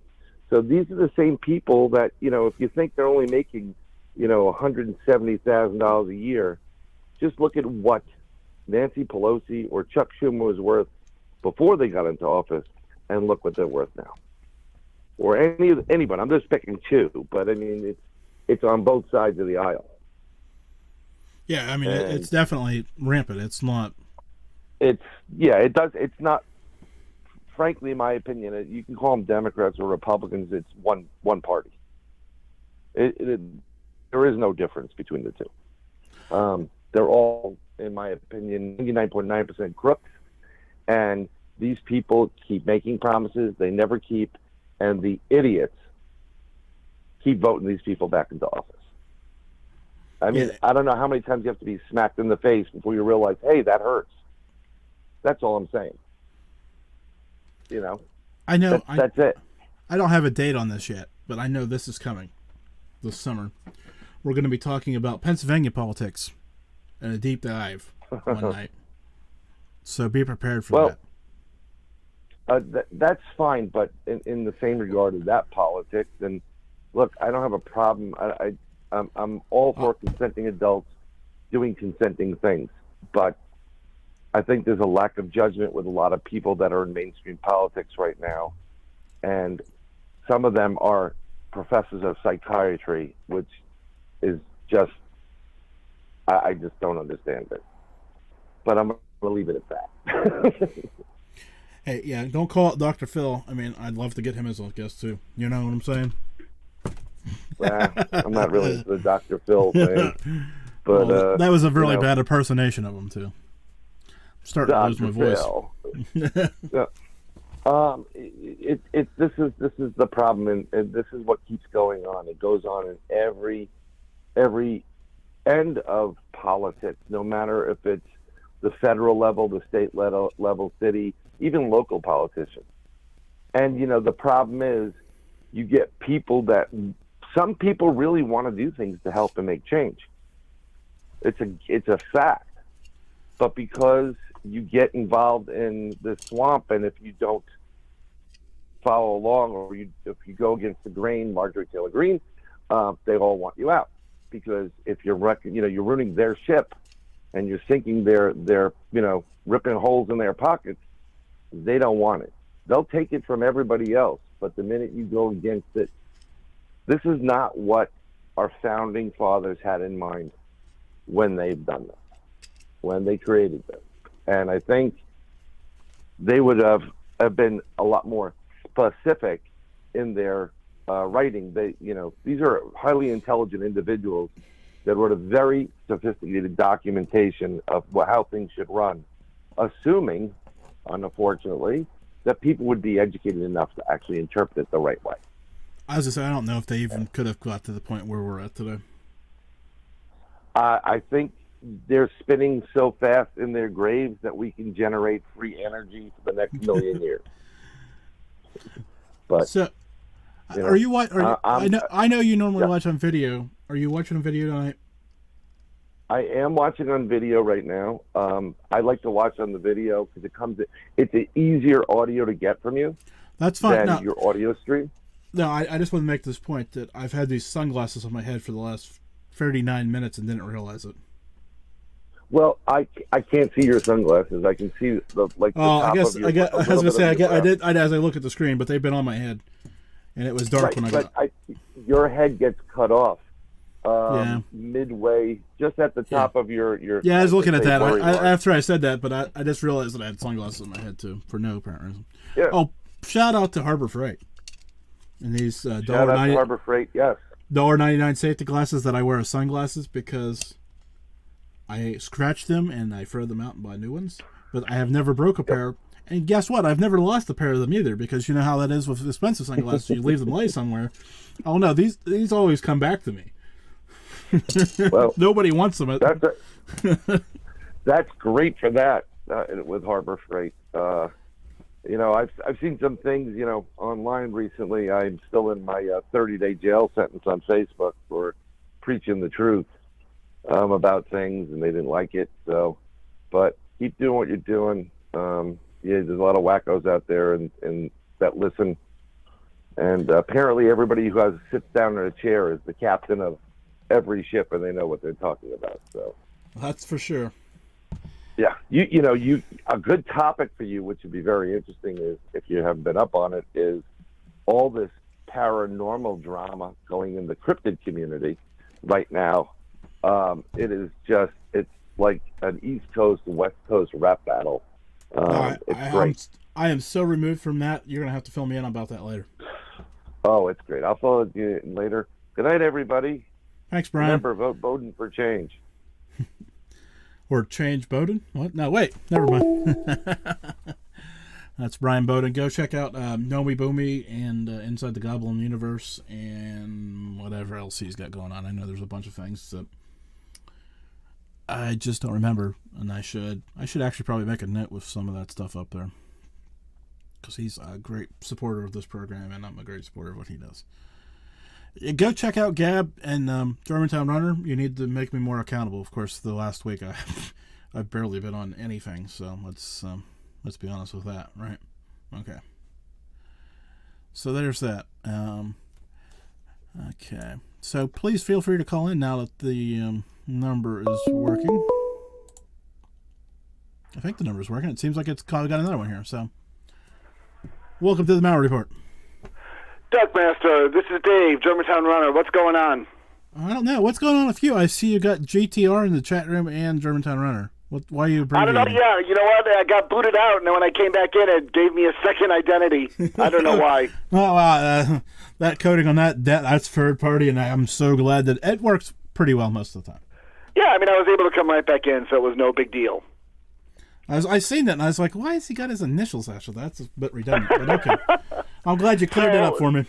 Speaker 2: So these are the same people that, if you think they're only making, $170,000 a year, just look at what Nancy Pelosi or Chuck Schumer was worth before they got into office, and look what they're worth now. Or anybody. I'm just picking two, but I mean, it's on both sides of the aisle.
Speaker 1: Yeah, I mean, it's definitely rampant. It's not.
Speaker 2: It does. It's not. Frankly, in my opinion, you can call them Democrats or Republicans. It's one party. There is no difference between the two. They're all, in my opinion, 99.9% crooks. And these people keep making promises they never keep. And the idiots keep voting these people back into office. I mean, I don't know how many times you have to be smacked in the face before you realize, hey, that hurts. That's all I'm saying.
Speaker 1: I know.
Speaker 2: That's it.
Speaker 1: I don't have a date on this yet, but I know this is coming this summer. We're going to be talking about Pennsylvania politics in a deep dive one night. So be prepared for
Speaker 2: that. That's fine, but in the same regard as that politics, and look, I don't have a problem. I'm all for consenting adults doing consenting things, but I think there's a lack of judgment with a lot of people that are in mainstream politics right now, and some of them are professors of psychiatry, which is just, I just don't understand it. But I'm going to leave it at that.
Speaker 1: Hey, yeah, don't call it Dr. Phil. I mean, I'd love to get him as a guest, too. You know what I'm saying?
Speaker 2: I'm not really the Dr. Phil thing. But
Speaker 1: well, that was a really bad impersonation of him, too. I'm starting to lose my voice. This is the problem, and this is what keeps going on. It goes on in every end of politics, no matter if it's the federal level, the state level, city, even local politicians. And the problem is, you get some people really want to do things to help and make change. It's a fact. But because you get involved in the swamp, and if you don't follow along, or if you go against the grain, Marjorie Taylor Greene, they all want you out, because if you're ruining their ship, and you're sinking their ripping holes in their pockets, they don't want it. They'll take it from everybody else, but the minute you go against it, this is not what our founding fathers had in mind when they've done this, when they created this. And I think they would have been a lot more specific in their writing. These are highly intelligent individuals that wrote a very sophisticated documentation of how things should run, assuming, unfortunately, that people would be educated enough to actually interpret it the right way. As I say, I don't know if they even could have got to the point where we're at today.
Speaker 2: I think they're spinning so fast in their graves that we can generate free energy for the next million years. But
Speaker 1: so, are you? I know you normally watch on video. Are you watching on video tonight?
Speaker 2: I am watching on video right now. I like to watch on the video because it's an easier audio to get from you.
Speaker 1: That's fine.
Speaker 2: Than your audio stream.
Speaker 1: No, I just want to make this point that I've had these sunglasses on my head for the last 39 minutes and didn't realize it.
Speaker 2: Well, I can't see your sunglasses. I can see the top
Speaker 1: I was
Speaker 2: of your,
Speaker 1: gonna say I did as I look at the screen, but they've been on my head, and it was dark when I got.
Speaker 2: Your head gets cut off midway, just at the top of your.
Speaker 1: Yeah, I was looking at that after I said that, but I just realized that I had sunglasses on my head too for no apparent reason.
Speaker 2: Yeah.
Speaker 1: Oh, shout out to Harbor Freight. And these
Speaker 2: $1.90 Harbor Freight, yes.
Speaker 1: $1.99 safety glasses that I wear as sunglasses because I scratch them and I throw them out and buy new ones. but I have never broke a pair. And guess what? I've never lost a pair of them either, because you know how that is with expensive sunglasses. You leave them lay somewhere. Oh no, these always come back to me.
Speaker 2: Well,
Speaker 1: nobody wants them.
Speaker 2: That's great for that with Harbor Freight. I've seen some things, online recently. I'm still in my 30-day jail sentence on Facebook for preaching the truth about things, and they didn't like it. So, but keep doing what you're doing. There's a lot of wackos out there and that listen. And apparently everybody who sits down in a chair is the captain of every ship, and they know what they're talking about. So
Speaker 1: that's for sure.
Speaker 2: Yeah, a good topic for you, which would be very interesting, is if you haven't been up on it, is all this paranormal drama going in the cryptid community right now. It's like an East Coast West Coast rap battle. It's great.
Speaker 1: I am so removed from that. You're gonna have to fill me in about that later.
Speaker 2: Oh, it's great. I'll follow you later. Good night, everybody.
Speaker 1: Thanks, Brian.
Speaker 2: Remember, vote Bowden for change.
Speaker 1: Or change Bowden? What? No, wait. Never mind. That's Brian Bowden. Go check out Nomi Boomy and Inside the Goblin Universe and whatever else he's got going on. I know there's a bunch of things that I just don't remember, and I should actually probably make a note with some of that stuff up there, because he's a great supporter of this program, and I'm a great supporter of what he does. Go check out Gab and Germantown Runner. You need to make me more accountable. Of course, the last week I've barely been on anything, so let's be honest with that, right? Okay. So there's that. Okay. So please feel free to call in now that the number is working. I think the number is working. It seems like we got another one here. So welcome to the Malliard Report.
Speaker 3: Duckmaster, this is Dave, Germantown Runner. What's going on?
Speaker 1: I don't know. What's going on with you? I see you got GTR in the chat room and Germantown Runner. Why are you bringing?
Speaker 3: I don't know. Yeah, you know what? I got booted out, and then when I came back in, it gave me a second identity. I don't know why.
Speaker 1: Well, that coding on that's third party, and I'm so glad that it works pretty well most of the time.
Speaker 3: Yeah, I mean, I was able to come right back in, so it was no big deal.
Speaker 1: I seen that, and I was like, why has he got his initials, actually? That's a bit redundant, but okay. I'm glad you cleared it up for me.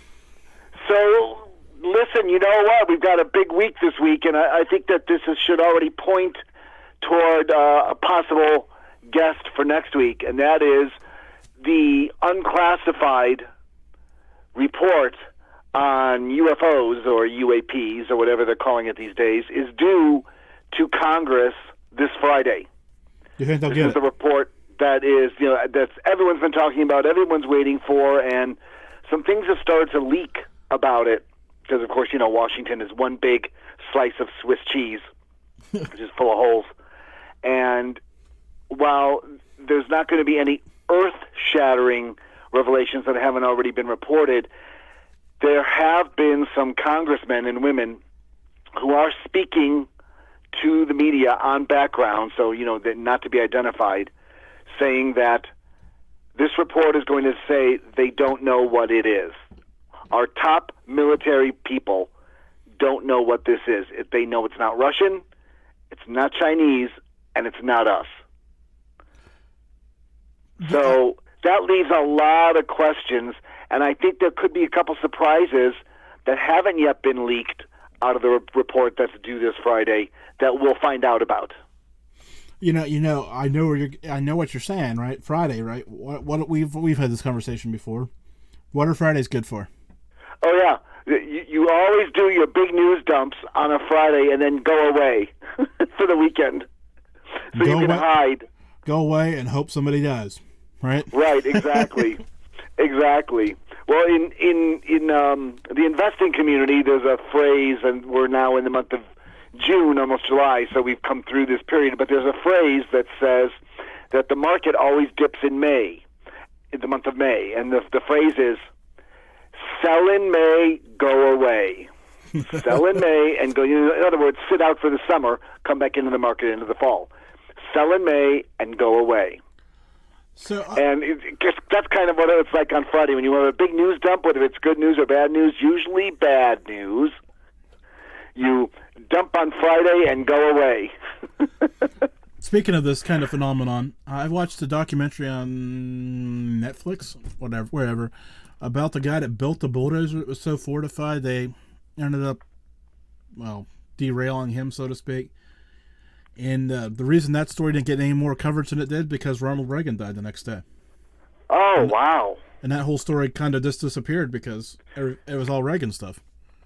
Speaker 3: So, listen, you know what? We've got a big week this week, and I think that should already point toward a possible guest for next week, and that is the unclassified report on UFOs or UAPs or whatever they're calling it these days is due to Congress this Friday.
Speaker 1: You think they'll
Speaker 3: this
Speaker 1: get
Speaker 3: is a report that is, that's everyone's been talking about, everyone's waiting for, and some things have started to leak about it because, of course, Washington is one big slice of Swiss cheese, which is full of holes. And while there's not going to be any earth-shattering revelations that haven't already been reported, there have been some congressmen and women who are speaking to the media on background, so, not to be identified, saying that this report is going to say they don't know what it is. Our top military people don't know what this is. They know it's not Russian, it's not Chinese, and it's not us. So that leaves a lot of questions, and I think there could be a couple surprises that haven't yet been leaked out of the report that's due this Friday that we'll find out about.
Speaker 1: I know what you're saying, right? Friday, right? What we've had this conversation before. What are Fridays good for?
Speaker 3: Oh yeah, you always do your big news dumps on a Friday and then go away for the weekend, so you can hide.
Speaker 1: Go away and hope somebody dies, right?
Speaker 3: Right, exactly, exactly. Well, in the investing community, there's a phrase, and we're now in the month of June, almost July, so we've come through this period, but there's a phrase that says that the market always dips in May, in the month of May, and the phrase is, sell in May, go away. Sell in May and go, in other words, sit out for the summer, come back into the market into the fall. Sell in May and go away.
Speaker 1: So,
Speaker 3: and that's kind of what it's like on Friday. When you have a big news dump, whether it's good news or bad news, usually bad news, you dump on Friday and go away.
Speaker 1: Speaking of this kind of phenomenon, I watched a documentary on Netflix, wherever, about the guy that built the bulldozer. It was so fortified they ended up, well, derailing him, so to speak. And the reason that story didn't get any more coverage than it did because Ronald Reagan died the next day.
Speaker 3: Oh, wow.
Speaker 1: And that whole story kind of just disappeared because it was all Reagan stuff.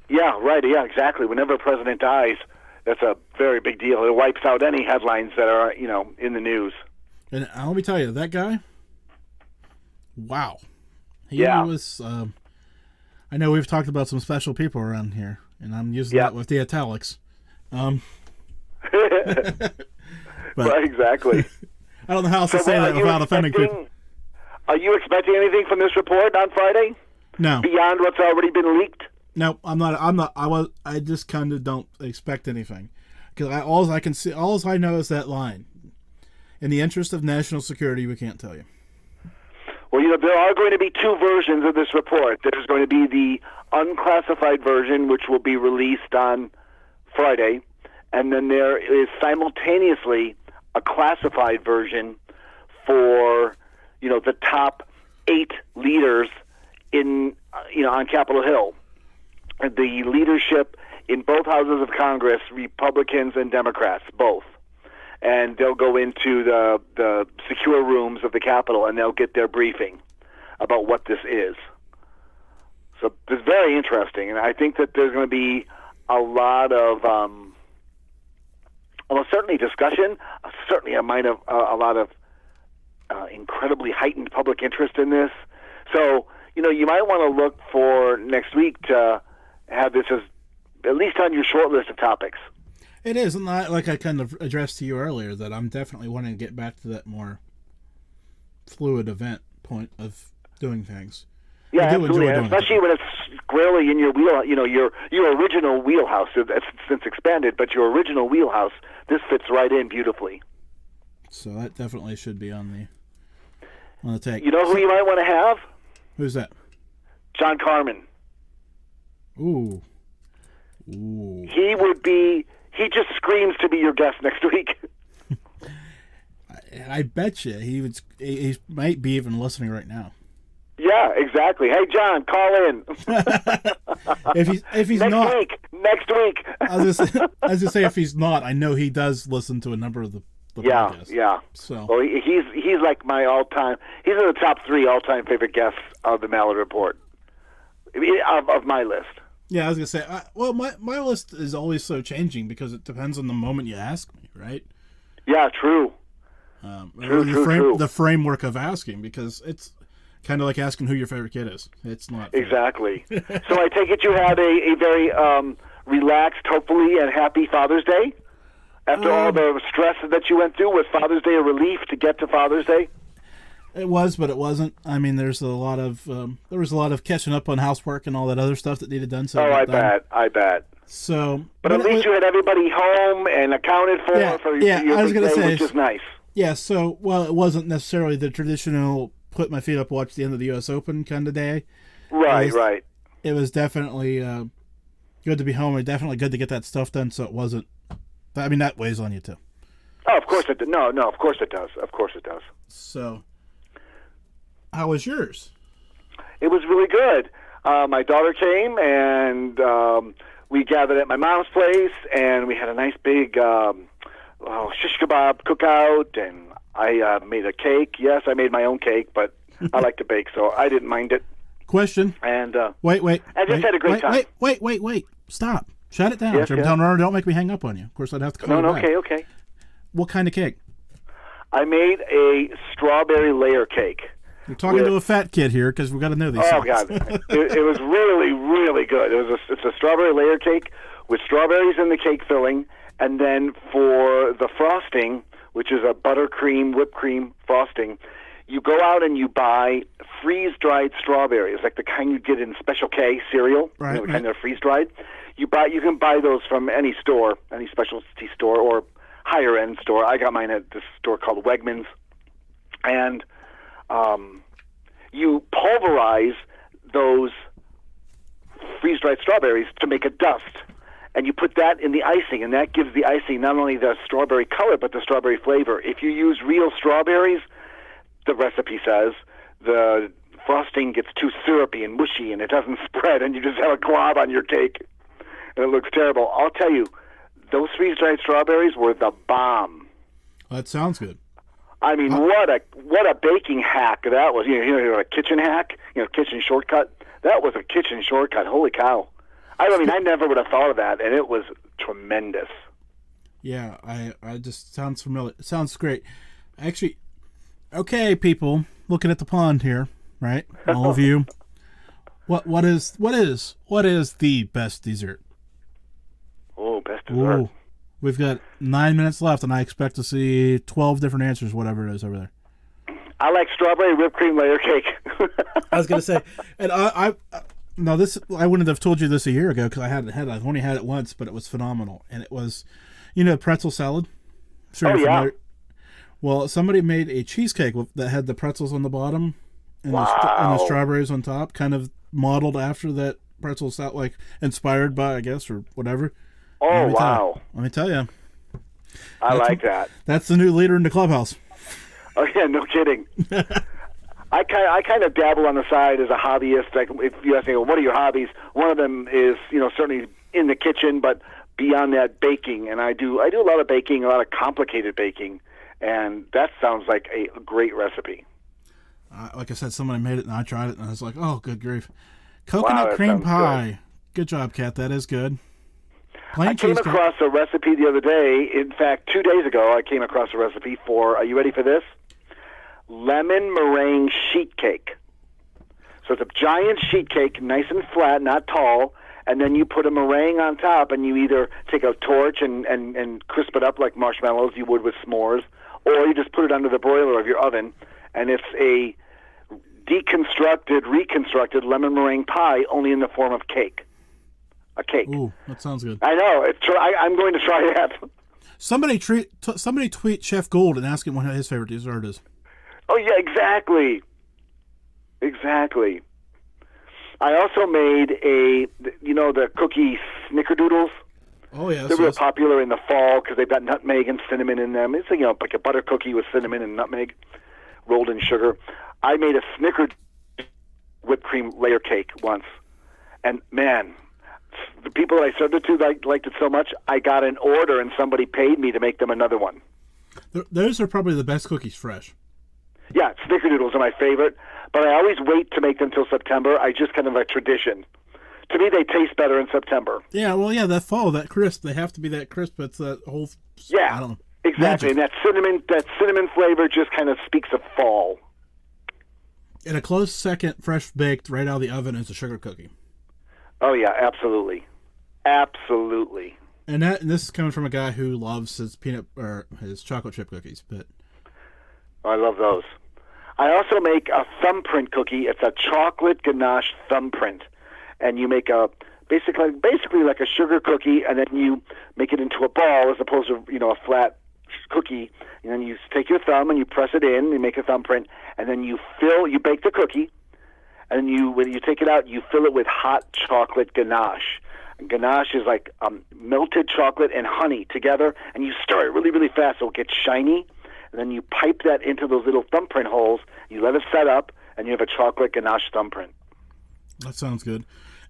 Speaker 3: Yeah, right. Yeah, exactly. Whenever a president dies, that's a very big deal. It wipes out any headlines that are, in the news.
Speaker 1: And let me tell you, that guy, wow. He was, I know we've talked about some special people around here, and I'm using that with the italics. But,
Speaker 3: right, exactly.
Speaker 1: I don't know how else to say that without offending people.
Speaker 3: Are you expecting anything from this report on Friday?
Speaker 1: No.
Speaker 3: Beyond what's already been leaked?
Speaker 1: No, I'm not. I just kind of don't expect anything, because all I know is that line. In the interest of national security, we can't tell you.
Speaker 3: Well, there are going to be two versions of this report. There's going to be the unclassified version, which will be released on Friday, and then there is simultaneously a classified version for, the top 8 leaders in, on Capitol Hill. The leadership in both houses of Congress, Republicans and Democrats, both. And they'll go into the secure rooms of the Capitol and they'll get their briefing about what this is. So it's very interesting, and I think that there's going to be a lot of, certainly discussion, certainly a lot of incredibly heightened public interest in this. So, you might want to look for next week to have this as at least on your short list of topics.
Speaker 1: It is, and like I kind of addressed to you earlier, that I'm definitely wanting to get back to that more fluid event point of doing things.
Speaker 3: Yeah, absolutely, especially when it's squarely in your wheel, your original wheelhouse. It's since expanded, but your original wheelhouse, this fits right in beautifully.
Speaker 1: So that definitely should be on the take.
Speaker 3: You know who you might want to have?
Speaker 1: Who's that?
Speaker 3: John Carmen.
Speaker 1: Ooh.
Speaker 3: He just screams to be your guest next week.
Speaker 1: I bet you he might be even listening right now.
Speaker 3: Yeah, exactly. Hey, John, call in.
Speaker 1: if he's
Speaker 3: next week.
Speaker 1: I was just say if he's not, I know he does listen to a number of the podcasts.
Speaker 3: Yeah.
Speaker 1: So
Speaker 3: well, he's like my all-time. He's in the top 3 all-time favorite guests of the Malliard Report of my list.
Speaker 1: Yeah, I was gonna say. My list is always so changing because it depends on the moment you ask me, right?
Speaker 3: Yeah, true.
Speaker 1: True. The framework of asking, because it's kind of like asking who your favorite kid is. It's not fair.
Speaker 3: Exactly. So I take it you had a very relaxed, hopefully, and happy Father's Day after all the stress that you went through. Was Father's Day a relief to get to Father's Day?
Speaker 1: It was, but it wasn't. I mean, there was a lot of catching up on housework and all that other stuff that needed done. So
Speaker 3: I bet.
Speaker 1: So,
Speaker 3: but at least you had everybody home and accounted for your
Speaker 1: I was going to say,
Speaker 3: which is nice.
Speaker 1: Yeah. So, it wasn't necessarily the traditional put my feet up, watch the end of the U.S. Open kind of day.
Speaker 3: Right.
Speaker 1: It was definitely good to be home. And definitely good to get that stuff done. So it wasn't. I mean, that weighs on you too.
Speaker 3: Oh, of course it does. No, of course it does. Of course it does.
Speaker 1: So. How was yours?
Speaker 3: It was really good. My daughter came, and we gathered at my mom's place, and we had a nice big shish kebab cookout, and I made a cake. Yes, I made my own cake, but I like to bake, so I didn't mind it.
Speaker 1: Question.
Speaker 3: And
Speaker 1: wait.
Speaker 3: I just had a great time.
Speaker 1: Wait. Stop. Shut it down.
Speaker 3: Yes.
Speaker 1: Don't make me hang up on you. Of course, I'd have to call you back.
Speaker 3: Okay.
Speaker 1: What kind of cake?
Speaker 3: I made a strawberry layer cake.
Speaker 1: You're talking to a fat kid here because we've got to know these things.
Speaker 3: Oh, God. It was really, really good. It's a strawberry layer cake with strawberries in the cake filling, and then for the frosting, which is a buttercream, whipped cream frosting, you go out and you buy freeze-dried strawberries, like the kind you get in Special K cereal,
Speaker 1: right,
Speaker 3: the kind that are freeze-dried. You can buy those from any store, any specialty store or higher-end store. I got mine at this store called Wegmans. And you pulverize those freeze-dried strawberries to make a dust. and you put that in the icing, and that gives the icing not only the strawberry color, but the strawberry flavor. If you use real strawberries, the recipe says, the frosting gets too syrupy and mushy, and it doesn't spread, and you just have a glob on your cake, and it looks terrible. I'll tell you, those freeze-dried strawberries were the bomb.
Speaker 1: That sounds good.
Speaker 3: I mean, what a baking hack that was. You know, a kitchen hack, kitchen shortcut. That was a kitchen shortcut. Holy cow. I never would have thought of that, and it was tremendous.
Speaker 1: Yeah, I just sounds familiar. It sounds great. Actually, okay, people looking at the pond here, right? All of you. What is the best dessert?
Speaker 3: Oh, best dessert.
Speaker 1: Ooh, we've got 9 minutes left, and I expect to see 12 different answers, whatever it is over there.
Speaker 3: I like strawberry whipped cream layer cake.
Speaker 1: I was gonna say, and I wouldn't have told you this a year ago because I've only had it once, but it was phenomenal, and it was, pretzel salad. Sure,
Speaker 3: oh yeah.
Speaker 1: Well, somebody made a cheesecake that had the pretzels on the bottom and,
Speaker 3: wow.
Speaker 1: and the strawberries on top, kind of modeled after that pretzel salad, like inspired by, I guess, or whatever.
Speaker 3: Oh wow!
Speaker 1: Let me tell you.
Speaker 3: I like that.
Speaker 1: That's the new leader in the clubhouse.
Speaker 3: Oh yeah, no kidding. I kind of dabble on the side as a hobbyist. Like if you ask me, well, what are your hobbies? One of them is certainly in the kitchen, but beyond that, baking. And I do a lot of baking, a lot of complicated baking, and that sounds like a great recipe.
Speaker 1: Like I said, somebody made it and I tried it and I was like, oh, good grief! Coconut cream pie. Good job, Kat. That is good.
Speaker 3: I came across a recipe the other day. In fact, 2 days ago, I came across a recipe for. Are you ready for this? Lemon meringue sheet cake. So it's a giant sheet cake, nice and flat, not tall, and then you put a meringue on top, and you either take a torch and crisp it up like marshmallows you would with s'mores, or you just put it under the broiler of your oven, and it's a reconstructed lemon meringue pie, only in the form of cake. A cake.
Speaker 1: Ooh, that sounds good.
Speaker 3: I know. I'm going to try that.
Speaker 1: Somebody tweet Chef Gold and ask him what his favorite dessert is.
Speaker 3: Oh, yeah, exactly. Exactly. I also made the cookie snickerdoodles.
Speaker 1: Oh, yeah.
Speaker 3: They're real popular in the fall because they've got nutmeg and cinnamon in them. It's like a butter cookie with cinnamon and nutmeg rolled in sugar. I made a snickerdoodle whipped cream layer cake once. And, man, the people that I served it to liked it so much, I got an order and somebody paid me to make them another one.
Speaker 1: Those are probably the best cookies fresh.
Speaker 3: Yeah, snickerdoodles are my favorite, but I always wait to make them till September. I just kind of a tradition. To me, they taste better in September.
Speaker 1: Yeah, well, yeah, that fall, that crisp, they have to be that crisp. It's that whole.
Speaker 3: Yeah,
Speaker 1: I don't know,
Speaker 3: exactly,
Speaker 1: magic.
Speaker 3: And that cinnamon flavor just kind of speaks of fall.
Speaker 1: And a close second, fresh baked right out of the oven is a sugar cookie.
Speaker 3: Oh yeah, absolutely, absolutely.
Speaker 1: And this is coming from a guy who loves his his chocolate chip cookies, but.
Speaker 3: I love those. I also make a thumbprint cookie. It's a chocolate ganache thumbprint, and you make basically like a sugar cookie, and then you make it into a ball as opposed to a flat cookie. And then you take your thumb and you press it in. You make a thumbprint, and then you bake the cookie, and when you take it out, you fill it with hot chocolate ganache. And ganache is like melted chocolate and honey together, and you stir it really, really fast so it gets shiny. And then you pipe that into those little thumbprint holes. You let it set up, and you have a chocolate ganache thumbprint.
Speaker 1: That sounds good.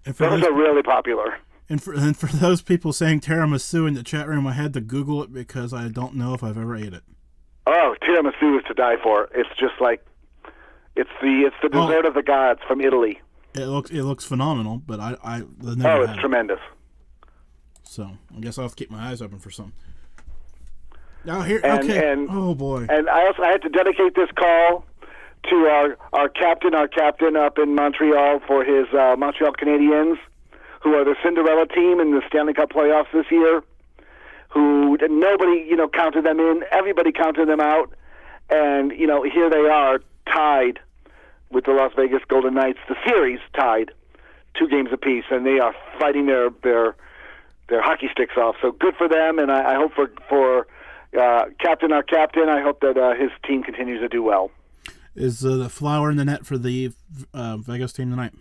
Speaker 1: And
Speaker 3: those are really popular.
Speaker 1: And for those people saying tiramisu in the chat room, I had to Google it because I don't know if I've ever ate it.
Speaker 3: Oh, tiramisu is to die for. It's just like it's the dessert of the gods from Italy.
Speaker 1: It looks phenomenal, but I've never
Speaker 3: it's tremendous.
Speaker 1: So I guess I'll have to keep my eyes open for some. Now here, oh boy!
Speaker 3: And I had to dedicate this call to our captain up in Montreal for his Montreal Canadiens, who are the Cinderella team in the Stanley Cup playoffs this year. Who nobody counted them in, everybody counted them out, and here they are tied with the Las Vegas Golden Knights. The series tied, 2 games apiece, and they are fighting their hockey sticks off. So good for them, and I hope for. Our captain, I hope that his team continues to do well.
Speaker 1: Is the flower in the net for the Vegas team tonight?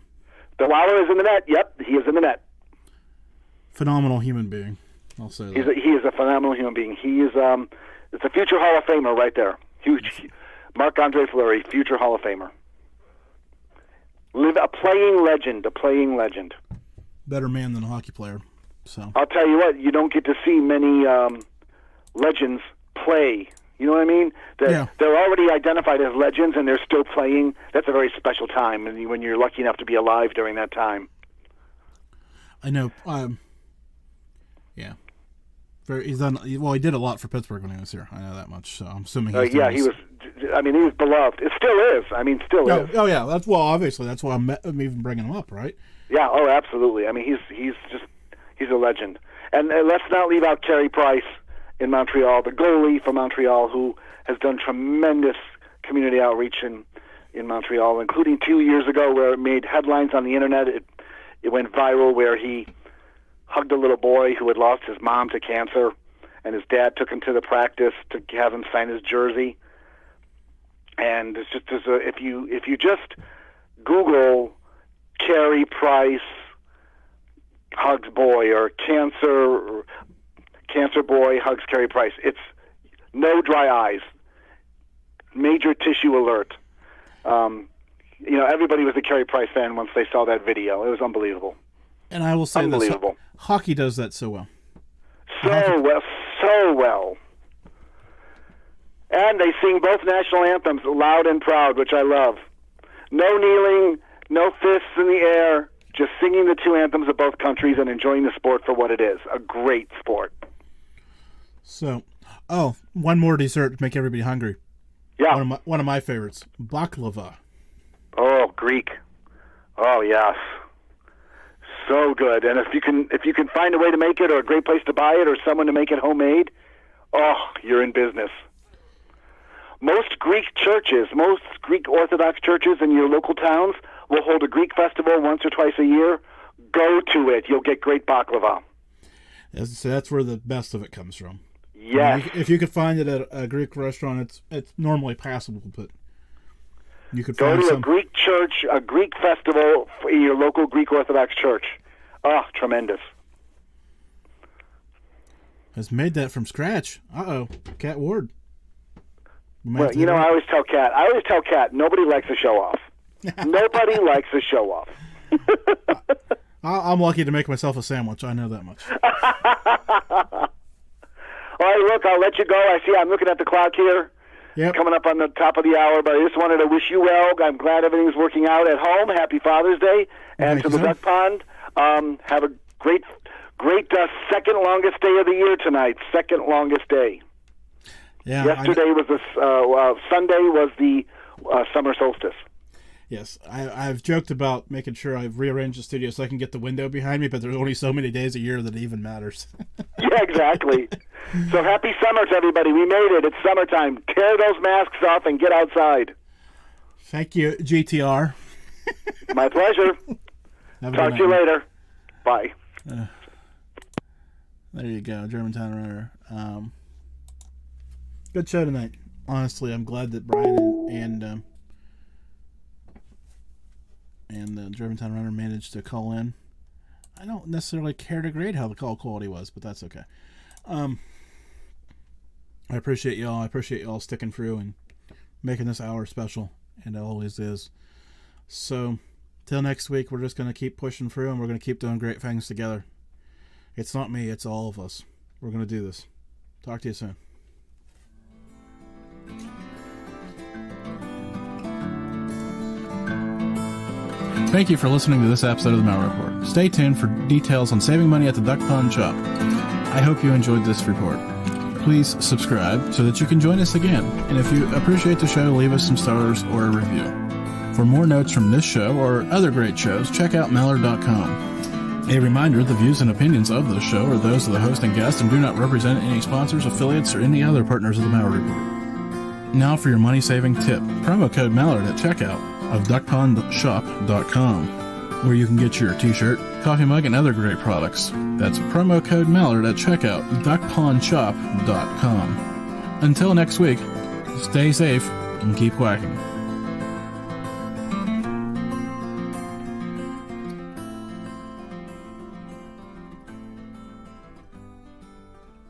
Speaker 3: The flower is in the net. Yep, he is in the net.
Speaker 1: Phenomenal human being. I'll say that.
Speaker 3: He is a phenomenal human being. He is it's a future Hall of Famer right there. Huge. Marc-Andre Fleury, future Hall of Famer. A playing legend.
Speaker 1: Better man than a hockey player. So
Speaker 3: I'll tell you what, you don't get to see many legends play. You know what I mean? They're already identified as legends, and they're still playing. That's a very special time, and when you're lucky enough to be alive during that time.
Speaker 1: I know. Yeah. He's done. Well, he did a lot for Pittsburgh when he was here. I know that much. So I'm assuming.
Speaker 3: He was. I mean, he was beloved. It still is. I mean, still is.
Speaker 1: Oh yeah. Obviously that's why I'm even bringing him up, right?
Speaker 3: Yeah. Oh, absolutely. I mean, he's a legend. And let's not leave out Carey Price in Montreal, the goalie for Montreal, who has done tremendous community outreach in Montreal, including 2 years ago where it made headlines on the internet. It went viral where he hugged a little boy who had lost his mom to cancer, and his dad took him to the practice to have him sign his jersey. And it's just if you just Google Carey Price hugs boy or cancer boy hugs Carey Price, it's no dry eyes. Major tissue alert. Everybody was a Carey Price fan once they saw that video. It was unbelievable.
Speaker 1: And I will say this: hockey does that so well. So well. And they sing both national anthems loud and proud, which I love. No kneeling, no fists in the air, just singing the two anthems of both countries and enjoying the sport for what it is. A great sport. So, one more dessert to make everybody hungry.
Speaker 3: Yeah.
Speaker 1: One of my favorites, baklava.
Speaker 3: Oh, Greek. Oh, yes. So good. And if you can find a way to make it, or a great place to buy it, or someone to make it homemade, you're in business. Most Greek Orthodox churches in your local towns will hold a Greek festival once or twice a year. Go to it. You'll get great baklava.
Speaker 1: So that's where the best of it comes from.
Speaker 3: Yes.
Speaker 1: If you could find it at a Greek restaurant, it's normally passable, but you could
Speaker 3: go to a Greek church, a Greek festival in your local Greek Orthodox church. Tremendous.
Speaker 1: Has made that from scratch. Cat Ward.
Speaker 3: Well, I always tell Cat, nobody likes a show off. Nobody likes a show off.
Speaker 1: I'm lucky to make myself a sandwich. I know that much.
Speaker 3: All right, look, I'll let you go. I'm looking at the clock here.
Speaker 1: Yep.
Speaker 3: Coming up on the top of the hour, but I just wanted to wish you well. I'm glad everything's working out at home. Happy Father's Day. And to the Duck Pond, have a great second longest day of the year tonight. Second longest day.
Speaker 1: Yeah.
Speaker 3: Yesterday was Sunday was the summer solstice.
Speaker 1: Yes, I've joked about making sure I've rearranged the studio so I can get the window behind me, but there's only so many days a year that it even matters.
Speaker 3: Yeah, exactly. So happy summer to everybody. We made it. It's summertime. Tear those masks off and get outside.
Speaker 1: Thank you, GTR.
Speaker 3: My pleasure. Talk to you later. Bye.
Speaker 1: There you go, Germantown Runner. Good show tonight. Honestly, I'm glad that Brian and the Germantown Runner managed to call in. I don't necessarily care to grade how the call quality was, but that's okay. I appreciate y'all. I appreciate y'all sticking through and making this hour special, and it always is. So, till next week, we're just going to keep pushing through, and we're going to keep doing great things together. It's not me, it's all of us. We're going to do this. Talk to you soon. Thank you for listening to this episode of the Malliard Report. Stay tuned for details on saving money at the Duck Pond Shop. I hope you enjoyed this report. Please subscribe so that you can join us again. And if you appreciate the show, leave us some stars or a review. For more notes from this show or other great shows, check out Malliard.com. A reminder, the views and opinions of this show are those of the host and guest and do not represent any sponsors, affiliates, or any other partners of the Malliard Report. Now for your money-saving tip. Promo code Malliard at checkout of duckpondshop.com, where you can get your t-shirt, coffee mug, and other great products. That's promo code Malliard at checkout, duckpondshop.com. Until next week, stay safe and keep quacking.